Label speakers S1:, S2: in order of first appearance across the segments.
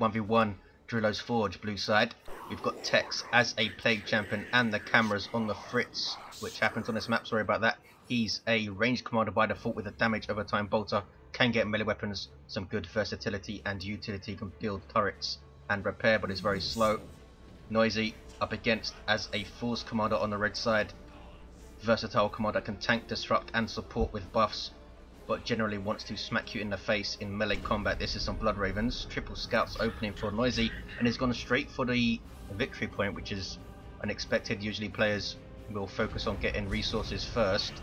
S1: 1v1 Jarilo's Forge, blue side. We've got Tex as a Plague Champion and the cameras on the Fritz, which happens on this map, sorry about that. He's a ranged commander by default with a damage over time bolter, can get melee weapons, some good versatility and utility, can build turrets and repair, but is very slow. Noisy up against as a force commander on the red side. Versatile commander, can tank, disrupt and support with buffs, but generally wants to smack you in the face in melee combat. This is some Blood Ravens, triple scouts opening for Noisy, and he's gone straight for the victory point, which is unexpected. Usually players will focus on getting resources first.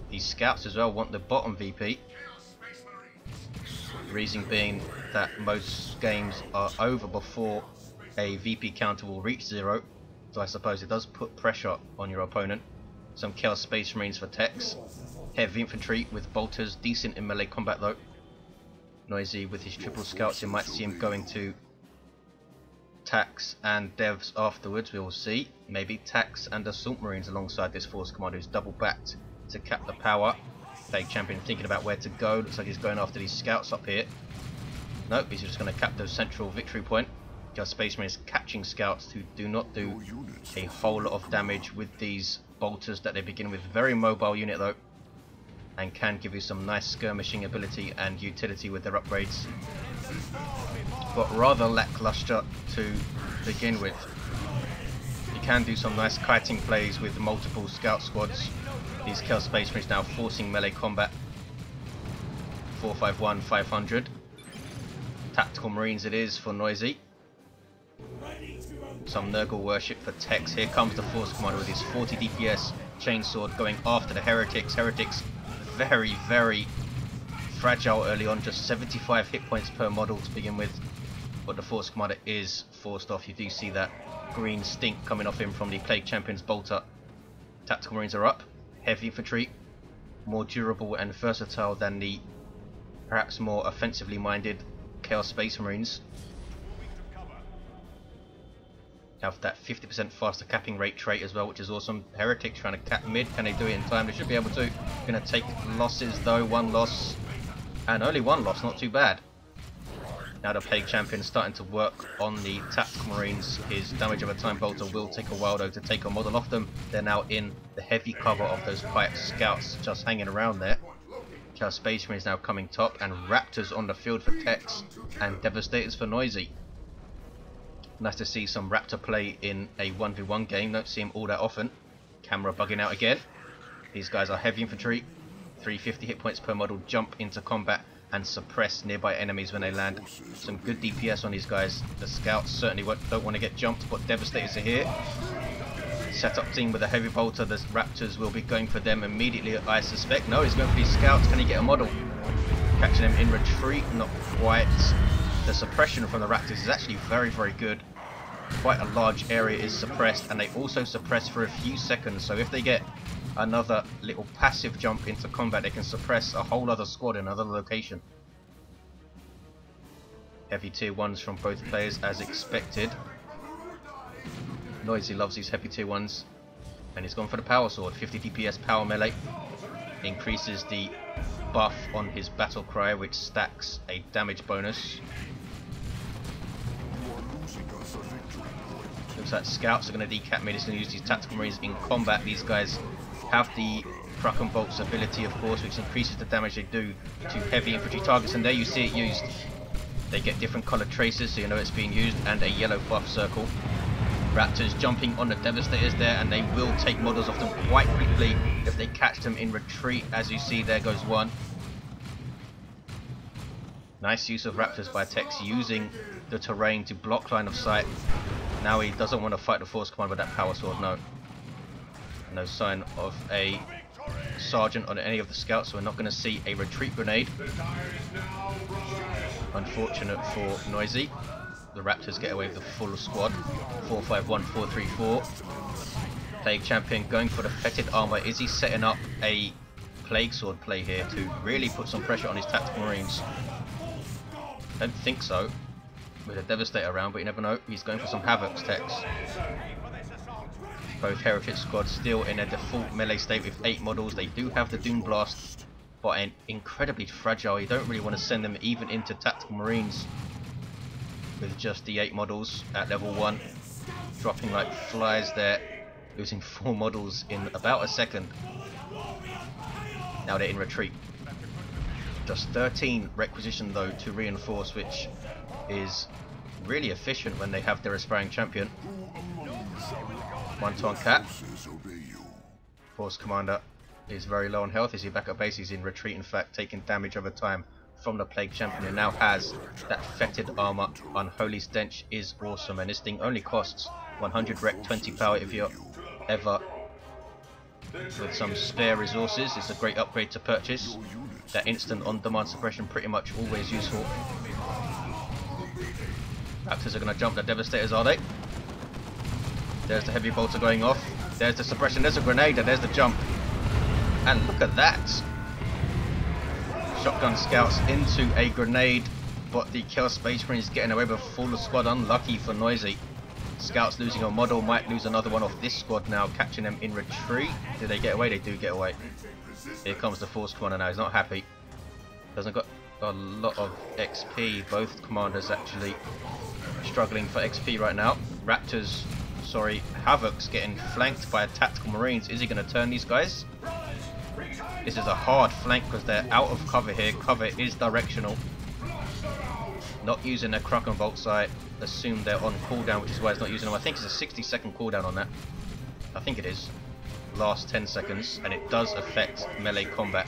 S1: These scouts as well want the bottom VP. The reason being that most games are over before a VP counter will reach 0, so I suppose it does put pressure on your opponent. Some Chaos Space Marines for Tex. Heavy infantry with bolters, decent in melee combat though. Noisy with his triple scouts, you might see him going to Tax and Devs afterwards, we will see. Maybe Tax and Assault Marines alongside this force commander who's double backed to cap the power. Plague Champion thinking about where to go, looks like he's going after these scouts up here. Nope, he's just going to cap the central victory point. Just Space Marines catching scouts who do not do a whole lot of damage with these bolters that they begin with. Very mobile unit though, and can give you some nice skirmishing ability and utility with their upgrades, but rather lackluster to begin with. You can do some nice kiting plays with multiple scout squads. These Chaos Space Marines now forcing melee combat. 451 500. Tactical Marines it is for Noisy. Some Nurgle worship for Tex. Here comes the force commander with his 40 DPS chainsword going after the heretics. Heretics very, very fragile early on, just 75 hit points per model to begin with, but the force commander is forced off. You do see that green stink coming off him from the Plague Champion's bolter. Tactical Marines are up. Heavy infantry, more durable and versatile than the perhaps more offensively minded Chaos Space Marines. Have that 50% faster capping rate trait as well, which is awesome. Heretics trying to cap mid, can they do it in time? They should be able to. Going to take losses though, 1 loss, and only 1 loss, not too bad. Now the Plague Champion starting to work on the Tactical Marines. His damage over time bolter will take a while though to take a model off them. They're now in the heavy cover of those pipe scouts just hanging around there. Chaos Space Marines now coming top, and Raptors on the field for Tex and Devastators for Noisy. Nice to see some Raptor play in a 1v1 game, don't see him all that often. Camera bugging out again. These guys are heavy infantry, 350 hit points per model, jump into combat and suppress nearby enemies when they land. Some good DPS on these guys. The scouts certainly don't want to get jumped, but Devastators are here. Setup team with a heavy bolter, the Raptors will be going for them immediately, I suspect. No, he's going for these scouts. Can he get a model? Catching them in retreat, not quite. The suppression from the Raptors is actually very, very good. Quite a large area is suppressed, and they also suppress for a few seconds, so if they get another little passive jump into combat, they can suppress a whole other squad in another location. Heavy tier 1s from both players as expected. Noisy loves these heavy tier 1s, and he's gone for the power sword. 50 DPS power melee increases the buff on his battle cry, which stacks a damage bonus. Looks like scouts are going to decap me. He's going to use these Tactical Marines in combat. These guys have the Cruck and Bolt's ability, of course, which increases the damage they do to heavy infantry targets, and there you see it used. They get different coloured traces, so you know it's being used, and a yellow buff circle. Raptors jumping on the Devastators there, and they will take models off them quite quickly if they catch them in retreat. As you see, there goes one. Nice use of Raptors by Tex, using the terrain to block line of sight. Now he doesn't want to fight the force command with that power sword, no. No sign of a sergeant on any of the scouts, so we're not going to see a retreat grenade. Unfortunate for Noisy. The Raptors get away with the full squad. 451 434. Plague Champion going for the fetid armor. Is he setting up a Plague Sword play here to really put some pressure on his Tactical Marines? Don't think so. With a Devastator around, but you never know. He's going for some Havocs, Tex. Both Heritage squads still in a default melee state with 8 models. They do have the Doom Blast but incredibly fragile. You don't really want to send them even into tactical marines with just the 8 models at level 1, dropping like flies there, losing 4 models in about a second. Now they're in retreat. Just 13 requisition though to reinforce, which is really efficient when they have their aspiring champion. 1 ton cat. Force commander is very low on health. Is he back at base? He's in retreat, in fact, taking damage over time from the plague champion, who now has that fetid armor. Unholy stench is awesome, and this thing only costs 100 rec, 20 power if you're ever with some spare resources. It's a great upgrade to purchase. That instant on-demand suppression, pretty much always useful. Raptors are going to jump the Devastators, are they? There's the heavy bolter going off. There's the suppression, there's a grenade, and there's the jump. And look at that! Shotgun scouts into a grenade, but the Chaos Space Marine is getting away with a full squad. Unlucky for Noisy. Scouts losing a model, might lose another one off this squad now, catching them in retreat. Did they get away? They do get away. Here comes the Force Commander now, he's not happy. Doesn't got a lot of XP. Both commanders actually struggling for XP right now. Raptors, sorry, Havoc's getting flanked by tactical marines. Is he going to turn these guys? This is a hard flank because they're out of cover here. Cover is directional. Not using their Crack and Bolt sight. Assume they're on cooldown, which is why it's not using them. I think it's a 60-second cooldown on that. I think it is. Last 10 seconds, and it does affect melee combat.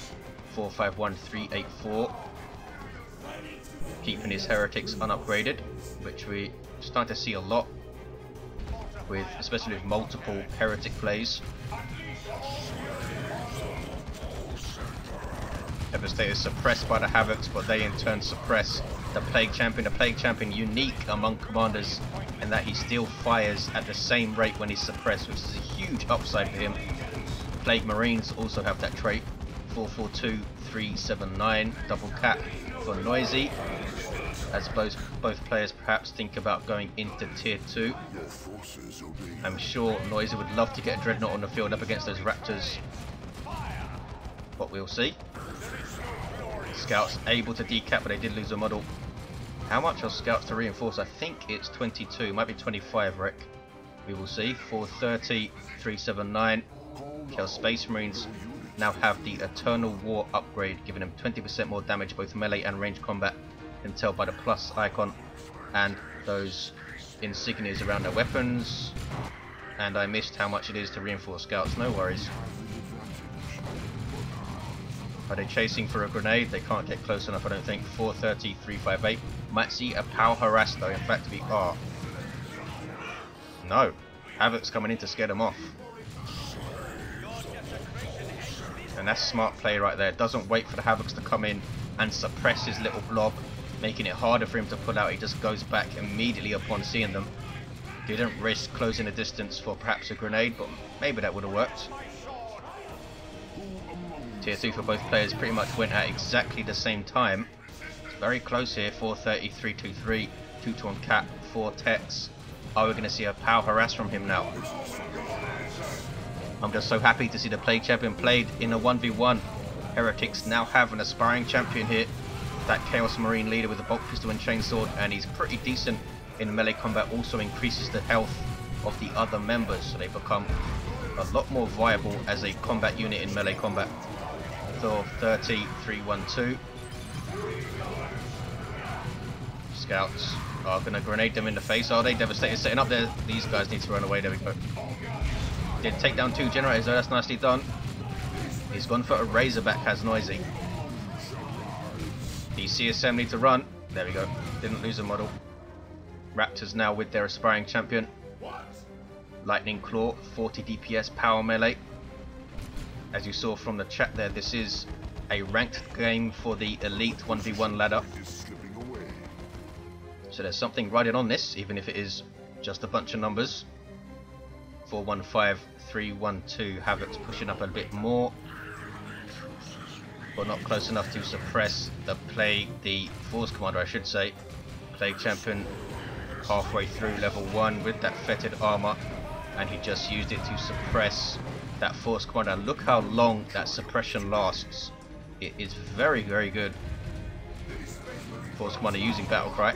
S1: 451384. Keeping his heretics unupgraded, which we're starting to see a lot, with especially with multiple heretic plays. Devastators suppressed by the Havocs, but they in turn suppress the Plague Champion. The Plague Champion unique among commanders, and that he still fires at the same rate when he's suppressed, which is a huge upside for him. Plague Marines also have that trait. 442379 double cap for Noisy, as both players perhaps think about going into tier 2. I'm sure Noisy would love to get a Dreadnought on the field up against those Raptors, but we'll see. Scouts able to decap, but they did lose a model. How much are scouts to reinforce? I think it's 22, might be 25 rec. We will see. 430, 379. Chaos Space Marines now have the Eternal War upgrade, giving them 20% more damage, both melee and range combat. You can tell by the plus icon and those insignias around their weapons. And I missed how much it is to reinforce scouts, no worries. Are they chasing for a grenade? They can't get close enough, I don't think. 430, 358. Might see a power harass though. In fact, we are. No. Havoc's coming in to scare them off. And that's smart play right there. Doesn't wait for the Havocs to come in and suppress his little blob, making it harder for him to pull out. He just goes back immediately upon seeing them. Didn't risk closing the distance for perhaps a grenade, but maybe that would have worked. Tier 2 for both players pretty much went at exactly the same time. It's very close here. 430, 323, 2-to-1 cap, 4 techs. Are we going to see a power harass from him now? I'm just so happy to see the Plague Champion played in a 1v1. Heretics now have an aspiring champion here. That Chaos Marine leader with a bolt pistol and chainsword, and he's pretty decent in melee combat. Also increases the health of the other members, so they become a lot more viable as a combat unit in melee combat. Thor 30, 312. Scouts are going to grenade them in the face, are they? Devastators setting up there. These guys need to run away. There we go. Did take down 2 generators though, that's nicely done. He's gone for a Razorback, has Noisy. The CSM need to run. There we go. Didn't lose a model. Raptors now with their aspiring champion. Lightning Claw, 40 DPS power melee. As you saw from the chat there, this is a ranked game for the Elite 1v1 ladder. So there's something riding on this, even if it is just a bunch of numbers. 415, 312, Havoc's pushing up a bit more, but not close enough to suppress the Force Commander, I should say. Plague Champion halfway through level 1 with that fetid armor, and he just used it to suppress that Force Commander. And look how long that suppression lasts. It is very, very good. Force Commander using Battlecry.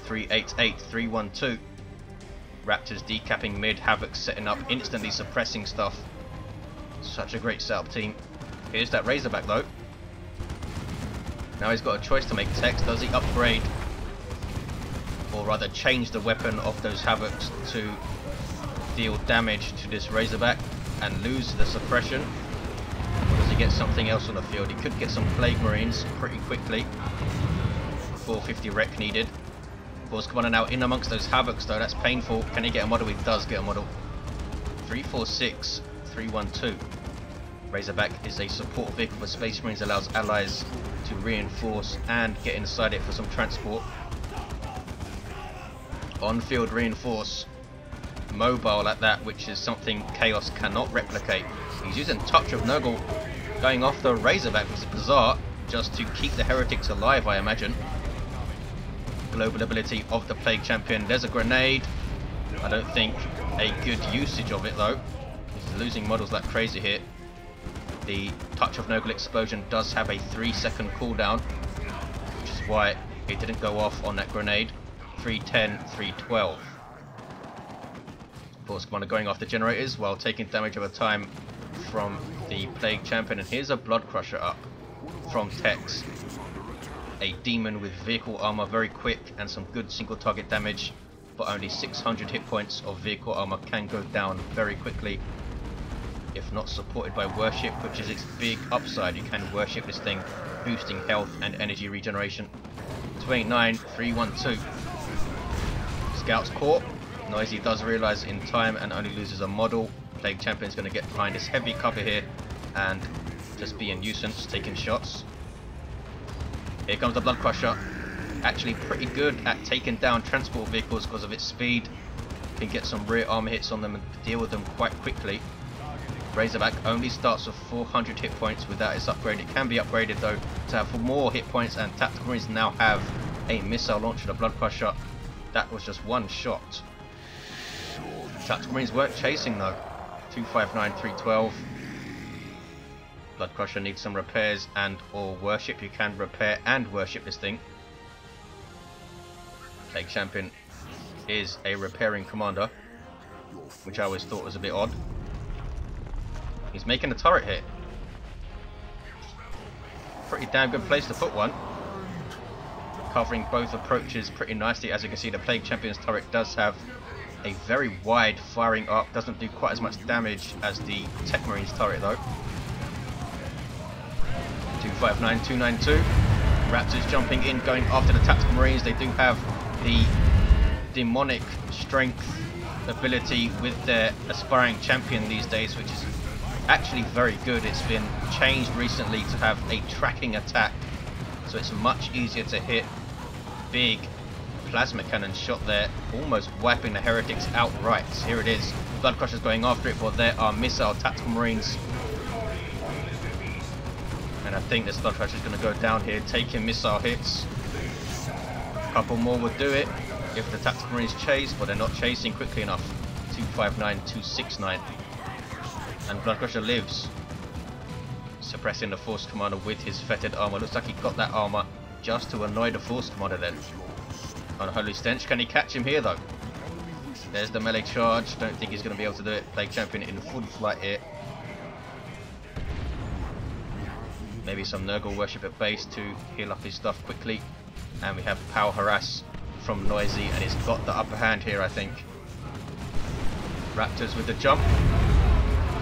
S1: 388, 312. Raptors decapping mid, Havoc setting up, instantly suppressing stuff. Such a great setup team. Here's that Razorback though. Now he's got a choice to make. Tex, does he upgrade or rather change the weapon of those Havocs to deal damage to this Razorback and lose the suppression? Or does he get something else on the field? He could get some Plague Marines pretty quickly. 450 wreck needed. Force Commander now in amongst those Havocs though, that's painful. Can he get a model? He does get a model. 346, 312. Razorback is a support vehicle for Space Marines, allows allies to reinforce and get inside it for some transport. On-field reinforce. Mobile at that, which is something Chaos cannot replicate. He's using Touch of Nurgle, going off the Razorback, which is bizarre, just to keep the Heretics alive, I imagine. Global ability of the Plague Champion. There's a grenade. I don't think a good usage of it though. He's losing models like crazy here. The Touch of Nurgle explosion does have a 3-second cooldown, which is why it didn't go off on that grenade. 310, 312. Force Commander going after generators while taking damage over time from the Plague Champion. And here's a Blood Crusher up from Tex. A demon with vehicle armor, very quick and some good single target damage, but only 600 hit points of vehicle armor can go down very quickly if not supported by worship, which is its big upside. You can worship this thing, boosting health and energy regeneration. 289, 312. Scouts caught. Noisy does realise in time and only loses a model. Plague Champion's going to get behind this heavy cover here and just be a nuisance, taking shots. Here comes the Blood Crusher. Actually pretty good at taking down transport vehicles because of its speed. Can get some rear armor hits on them and deal with them quite quickly. Razorback only starts with 400 hit points without its upgrade. It can be upgraded though to have more hit points, and Tactical Marines now have a missile launcher, the Blood Crusher. That was just one shot. Tactical Marines weren't chasing though. 259, 312. Blood Crusher needs some repairs and or worship. You can repair and worship this thing. Plague Champion is a repairing commander, which I always thought was a bit odd. He's making a turret here. Pretty damn good place to put one. Covering both approaches pretty nicely. As you can see, the Plague Champion's turret does have a very wide firing arc. Doesn't do quite as much damage as the Tech Marines turret though. 259, 292. Raptors jumping in, going after the Tactical Marines. They do have the demonic strength ability with their aspiring champion these days, which is actually very good. It's been changed recently to have a tracking attack, so it's much easier to hit. Big plasma cannon shot there, almost wiping the Heretics outright. Here it is. Blood Crusher's going after it, but there are missile Tactical Marines. And I think this Blood Crusher is going to go down here, taking missile hits. A couple more would do it if the Tactical Marines chase, but they're not chasing quickly enough. 259, 269. And Blood Crusher lives, suppressing the Force Commander with his fetid armor. Looks like he got that armor just to annoy the Force Commander then. Unholy Stench, can he catch him here though? There's the melee charge. Don't think he's going to be able to do it. Plague Champion in full flight here. Maybe some Nurgle worship at base to heal up his stuff quickly. And we have Power Harass from Noisy, and he's got the upper hand here, I think. Raptors with the jump.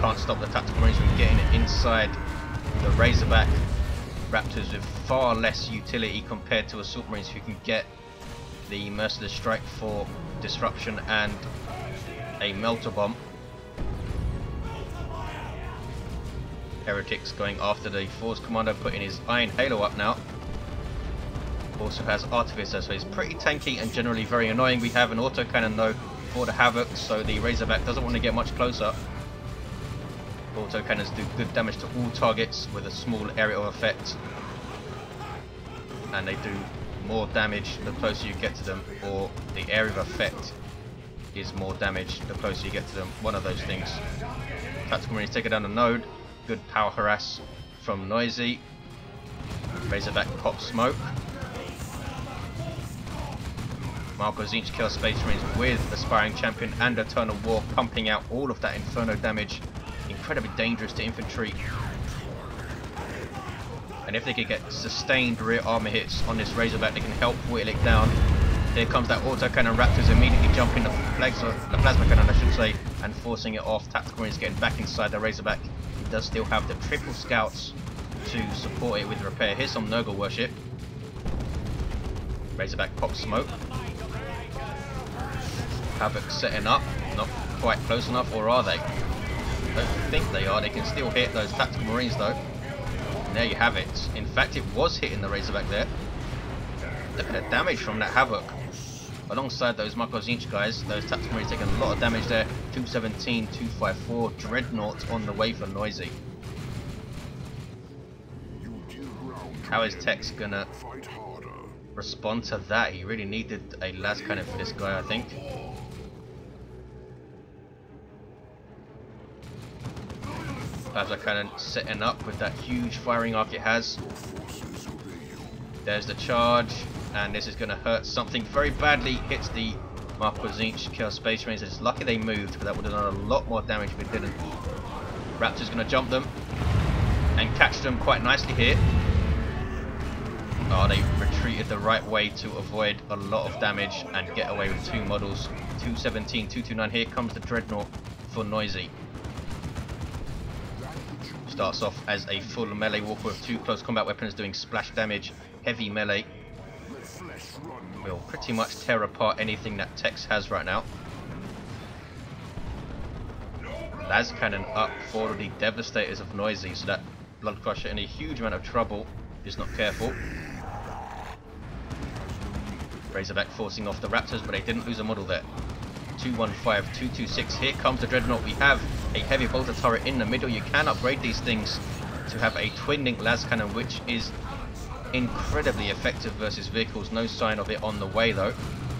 S1: Can't stop the Tactical Marines from getting it inside the Razorback. Raptors with far less utility compared to Assault Marines, who can get the Merciless Strike for disruption and a Melter Bomb. Heretics going after the Force Commander, putting his Iron Halo up now. Also has Artificer, so he's pretty tanky and generally very annoying. We have an autocannon though for the Havoc, so the Razorback doesn't want to get much closer. Autocannons do good damage to all targets with a small area of effect, and they do more damage the closer you get to them, or the area of effect is more damage the closer you get to them. One of those things. Tactical Marines take it down the node. Good power harass from Noisy. Razorback pop smoke. Marco Zinch kills Space Marines with Aspiring Champion and Eternal War, pumping out all of that Inferno damage. Incredibly dangerous to infantry. And if they could get sustained rear armor hits on this Razorback, they can help whittle it down. Here comes that autocannon. Raptors immediately jumping the plasma cannon, I should say, and forcing it off. Tactical Marines getting back inside the Razorback. He does still have the triple scouts to support it with repair. Here's some Nurgle worship. Razorback pop smoke. Havoc setting up. Not quite close enough, or are they? I don't think they are. They can still hit those Tactical Marines though. And there you have it. In fact, it was hitting the Razorback there. Look at the damage from that Havoc. Alongside those Marco Zinch guys, those Tactical Marines taking a lot of damage there. 217, 254, Dreadnought on the way for Noisy. How is Tex gonna respond to that? He really needed a las cannon for this guy, I think. Plasma cannon setting up with that huge firing arc it has. There's the charge, and this is going to hurt something very badly. Hits the Marco Zinch, kills Space Marines. It's lucky they moved, because that would have done a lot more damage if it didn't. Raptor's going to jump them and catch them quite nicely here. Oh, they retreated the right way to avoid a lot of damage and get away with two models. 217, 229. Here comes the Dreadnought for Noisy. Starts off as a full melee walker with two close combat weapons doing splash damage, heavy melee. Will pretty much tear apart anything that Tex has right now. Las cannon up for the Devastators of Noisy, so that Blood Crusher in a huge amount of trouble, is not careful. Razorback forcing off the Raptors, but they didn't lose a model there. 215, 226. Here comes the Dreadnought. We have a heavy bolter turret in the middle. You can upgrade these things to have a twin-link las cannon, which is incredibly effective versus vehicles. No sign of it on the way though.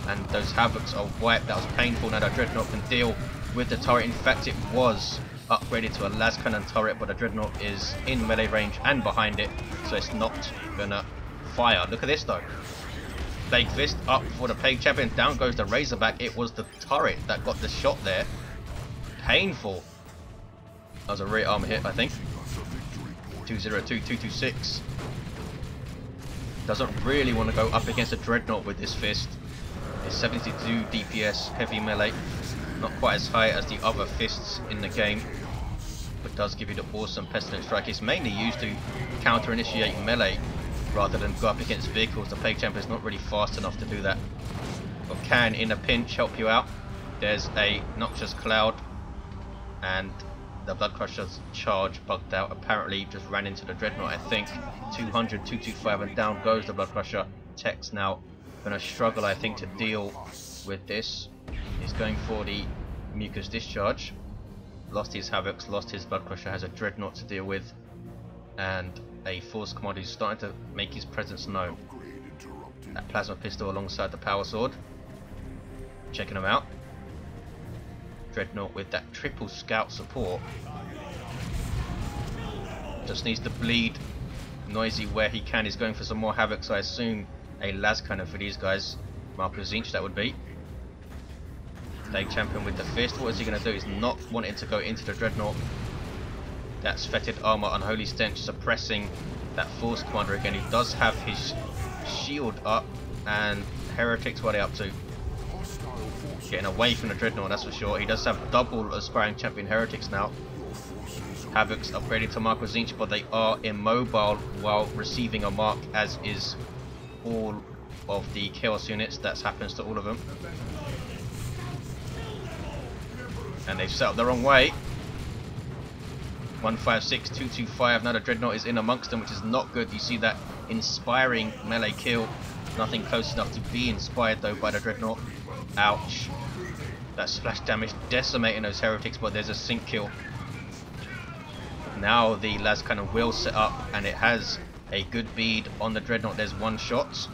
S1: And those Havocs are wiped. That was painful. Now the Dreadnought can deal with the turret. In fact, it was upgraded to a las cannon turret, but the Dreadnought is in melee range and behind it, so it's not gonna fire. Look at this though. Plague Fist up for the Plague Champion. Down goes the Razorback. It was the turret that got the shot there. Painful. That was a rear armor hit, I think. 202, 226. Doesn't really want to go up against a Dreadnought with this fist. It's 72 DPS, heavy melee. Not quite as high as the other fists in the game, but does give you the awesome Pestilent Strike. It's mainly used to counter-initiate melee rather than go up against vehicles. The Plague Champion is not really fast enough to do that, but can in a pinch help you out. There's a Noxious Cloud, and the Blood Crusher's charge bugged out. Apparently just ran into the Dreadnought, I think. 200, 225, and down goes the Blood Crusher. Tex now going to struggle, I think, to deal with this. He's going for the Mucus Discharge. Lost his Havocs, lost his Blood Crusher, has a Dreadnought to deal with, and a Force Commander who's starting to make his presence known. That Plasma Pistol alongside the Power Sword. Checking him out. Dreadnought with that triple scout support. Just needs to bleed Noisy where he can. He's going for some more Havocs, I assume a las cannon for these guys. Marco Zinch, that would be. Plague Champion with the fist. What is he going to do? He's not wanting to go into the Dreadnought. That's Fetid Armor, Unholy Stench, suppressing that Force Commander again. He does have his shield up, and Heretics, what are they up to? Getting away from the Dreadnought, that's for sure. He does have double Aspiring Champion Heretics now. Havocs upgraded to Marco Zinch, but they are immobile while receiving a mark, as is all of the Chaos units. That happens to all of them. And they've set up the wrong way. 156, 225. Now the Dreadnought is in amongst them, which is not good. You see that inspiring melee kill. Nothing close enough to be inspired though by the Dreadnought. Ouch. That splash damage decimating those Heretics, but there's a sync kill. Now the las cannon will set up, and it has a good bead on the Dreadnought. There's one shot.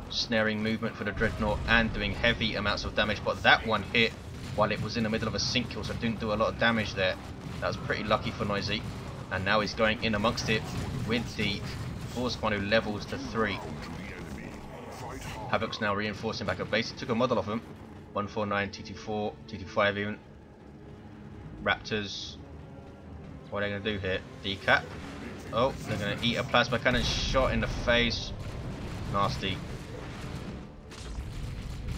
S1: Snaring movement for the Dreadnought and doing heavy amounts of damage, but that one hit while it was in the middle of a sync kill, so it didn't do a lot of damage there. That was pretty lucky for Noisy. And now he's going in amongst it with the Force Quandu levels to 3. Havoc's now reinforcing back at base. He took a model off him. 149, 224, 225 even. Raptors. What are they going to do here? Decap. Oh, they're going to eat a plasma cannon shot in the face. Nasty.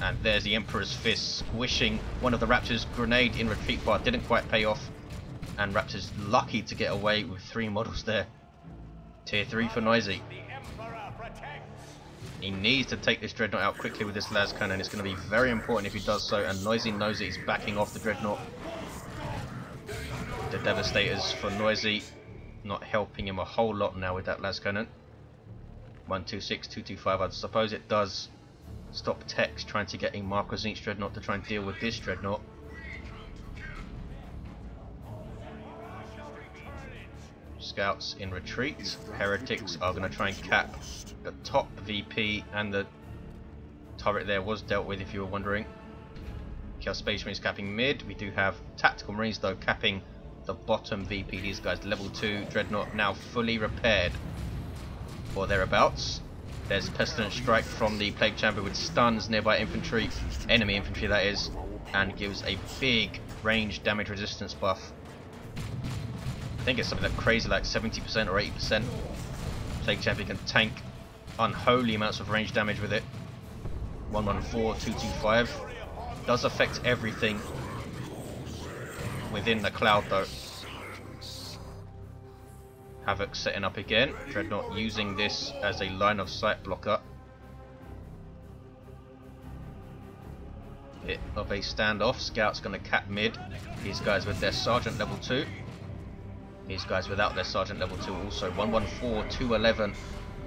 S1: And there's the Emperor's Fist squishing one of the Raptors' grenade in retreat bar. Didn't quite pay off. And Raptors lucky to get away with 3 models there. Tier 3 for Noisy. He needs to take this Dreadnought out quickly with this las cannon. It's going to be very important if he does so. And Noisy knows that he's backing off the Dreadnought. The Devastators for Noisy not helping him a whole lot now with that las cannon. 126, 225. I suppose it does stop Tex trying to get a Marco Zinch Dreadnought to try and deal with this Dreadnought. Scouts in retreat. Heretics are going to try and cap the top VP, and the turret there was dealt with if you were wondering. Chaos Space Marines capping mid. We do have Tactical Marines though capping the bottom VP. These guys level 2 Dreadnought now fully repaired or thereabouts. There's Pestilent Strike from the Plague Chamber with stuns nearby infantry, enemy infantry that is, and gives a big range damage resistance buff. I think it's something like crazy like 70% or 80%. Plague Champion can tank unholy amounts of range damage with it. 114, 225. Does affect everything within the cloud though. Havoc setting up again. Dreadnought using this as a line of sight blocker. Bit of a standoff. Scouts going to cap mid. These guys with their Sergeant level 2. These guys without their Sergeant level 2 also. 114, 211.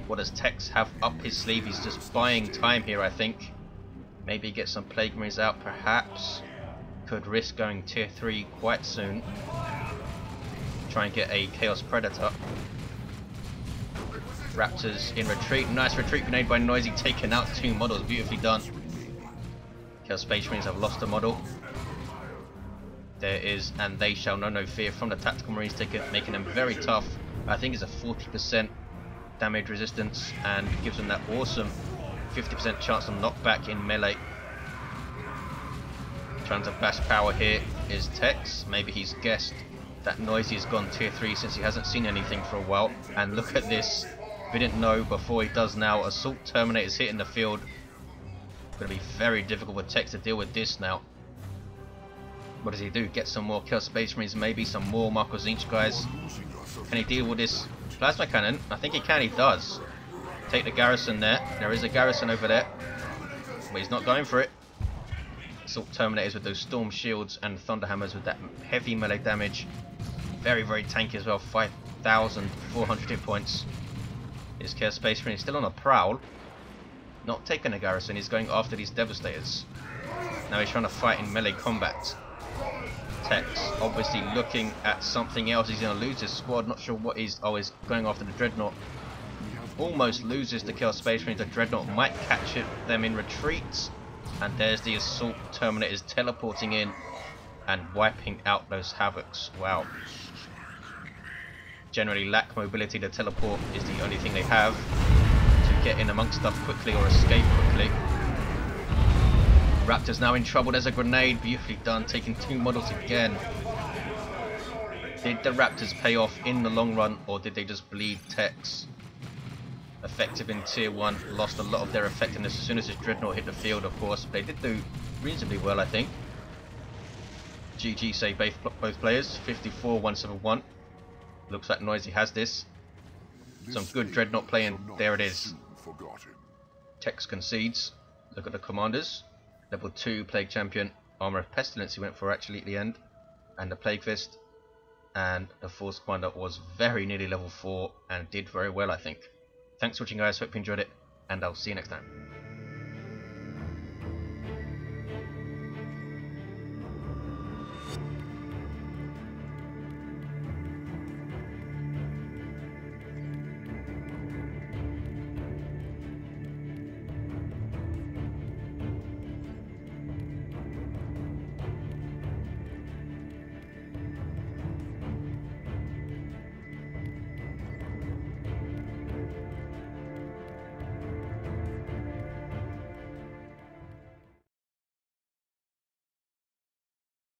S1: What does Tex have up his sleeve? He's just buying time here, I think. Maybe get some Plague Marines out, perhaps. Could risk going tier 3 quite soon. Try and get a Chaos Predator. Raptors in retreat. Nice retreat grenade by Noisy, taking out 2 models. Beautifully done. Chaos Space Marines have lost a model. There is, and they shall know no fear from the Tactical Marines ticket, making them very tough. I think it's a 40% damage resistance and gives them that awesome 50% chance of knockback in melee. Trying to bash power here is Tex. Maybe he's guessed that Noisy has gone tier 3 since he hasn't seen anything for a while. And look at this. We didn't know before, he does now. Assault Terminators hitting the field. Going to be very difficult for Tex to deal with this now. What does he do? Get some more Chaos Space Marines, maybe some more Marco Zinch guys. Can he deal with this plasma cannon? I think he can, he does. Take the garrison there. There is a garrison over there. But he's not going for it. Assault Terminators with those Storm Shields and Thunderhammers with that heavy melee damage. Very, very tanky as well. 5,400 hit points. His Chaos Space Marine is still on a prowl. Not taking a garrison, he's going after these Devastators. Now he's trying to fight in melee combat. Tex obviously looking at something else. He's going to lose his squad. Not sure what he's... Oh, he's going after the Dreadnought. Almost loses the Chaos Space Marines. The Dreadnought might catch them in retreat. And there's the Assault Terminators teleporting in and wiping out those Havocs. Wow. Generally lack mobility. The teleport is the only thing they have to get in amongst stuff quickly or escape quickly. Raptors now in trouble. There's a grenade. Beautifully done. Taking 2 models again. Did the Raptors pay off in the long run, or did they just bleed Tex? Effective in tier 1. Lost a lot of their effectiveness as soon as his Dreadnought hit the field, of course. But they did do reasonably well, I think. GG say both players. 54-171. Looks like Noisy has this. Some good Dreadnought play, and there it is. Tex concedes. Look at the commanders. Level 2 Plague Champion, Armour of Pestilence he went for actually at the end, and the Plague Fist, and the Force Commander was very nearly level 4 and did very well, I think. Thanks for watching guys, hope you enjoyed it, and I'll see you next time.